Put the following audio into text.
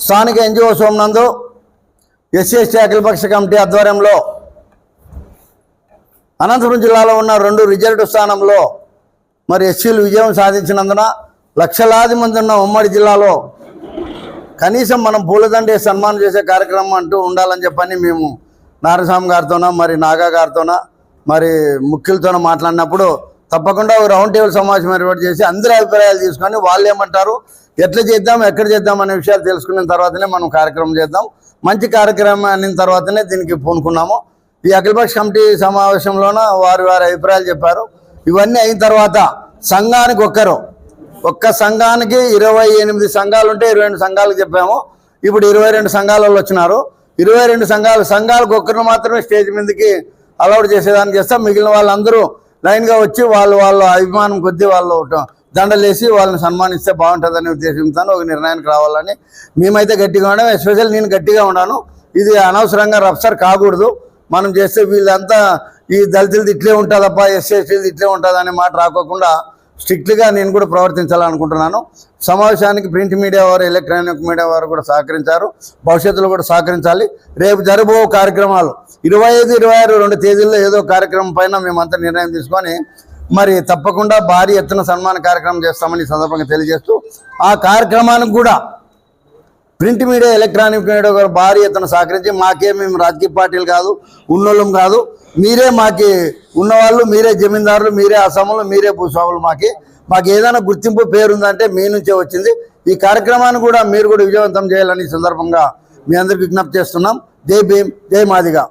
స్థానిక NGO సోమనందు SC ST అఖిలపక్ష committee ఆధ్వర్యంలో అనంతపురం జిల్లాలో ఉన్న 2 రిజర్వ్డ్ స్థానంలో మరి ఎస్సీలు విజయం సాధించినందున లక్షలాది మంది ఉన్న ఉమ్మడి జిల్లాలో కనీసం మనం పూలదండ సన్మానం చేసే కార్యక్రమం అంటూ ఉండాలని చెప్పని మేము నారాయణస్వామి గారితోన మరి నాగా గారితోన మరి ముఖ్యులతోన మాట్లాడినప్పుడు తప్పకుండా ఒక రౌండ్ టేబుల్ సమావేశం ఏర్పాటు చేసి అందరి అభిప్రాయాలు తీసుకొని వాళ్ళు ఏమంటారు, ఎట్లా చేద్దాం, ఎక్కడ చేద్దాం అనే విషయాలు తెలుసుకున్న తర్వాతనే మనం కార్యక్రమం చేద్దాం. మంచి కార్యక్రమం అయిన తర్వాతనే దీనికి పూనుకున్నాము. ఈ అఖిలపక్ష కమిటీ సమావేశంలోన వారి అభిప్రాయాలు చెప్పారు. ఇవన్నీ అయిన తర్వాత సంఘానికి ఒక్క సంఘానికి 28 సంఘాలు ఉంటే 22 సంఘాలకు చెప్పాము. ఇప్పుడు 22 సంఘాల వాళ్ళు వచ్చినారు. 22 సంఘాలకు ఒక్కరిని మాత్రమే స్టేజ్ మీదకి అలౌడ్ చేసేదానికి చేస్తాం. మిగిలిన వాళ్ళందరూ లైన్గా వచ్చి వాళ్ళ అభిమానం కొద్దీ వాళ్ళు దండలేసి వాళ్ళని సన్మానిస్తే బాగుంటుందనే ఉద్దేశంతో ఒక నిర్ణయానికి రావాలని మేమైతే గట్టిగా ఉన్నాం. ఎస్పెషల్ నేను గట్టిగా ఉన్నాను. ఇది అనవసరంగా రప్సర్ కాకూడదు. మనం చేస్తే వీళ్ళంతా ఈ దళితులది ఇట్లే ఉంటుందప్ప, ఎస్సీలది ఇట్లే ఉంటుంది అనే మాట రాకోకుండా స్ట్రిక్ట్గా నేను కూడా ప్రవర్తించాలనుకుంటున్నాను. సమావేశానికి ప్రింట్ మీడియా వారు, ఎలక్ట్రానిక్ మీడియా వారు కూడా సహకరించారు. భవిష్యత్తులో కూడా సహకరించాలి. రేపు జరగబో కార్యక్రమాలు 25, 26 2 తేదీల్లో ఏదో కార్యక్రమం పైన మేమంతా నిర్ణయం తీసుకొని మరి తప్పకుండా భారీ ఎత్తున సన్మాన కార్యక్రమం చేస్తామని ఈ సందర్భంగా తెలియజేస్తూ, ఆ కార్యక్రమానికి కూడా ప్రింట్ మీడియా, ఎలక్ట్రానిక్ మీడియా గారు భారీ ఎత్తున సహకరించి మేము రాజకీయ పార్టీలు కాదు, ఉన్నోళ్ళం కాదు, మీరే మాకి ఉన్నవాళ్ళు, మీరే జమీందారులు, మీరే అసములు, మీరే భూస్వాములు, మాకు ఏదైనా గుర్తింపు పేరుందంటే మీ నుంచే వచ్చింది. ఈ కార్యక్రమాన్ని కూడా మీరు కూడా విజయవంతం చేయాలని ఈ సందర్భంగా మీ అందరికి విజ్ఞప్తి చేస్తున్నాం. జై భీమ్, జై మాదిగా.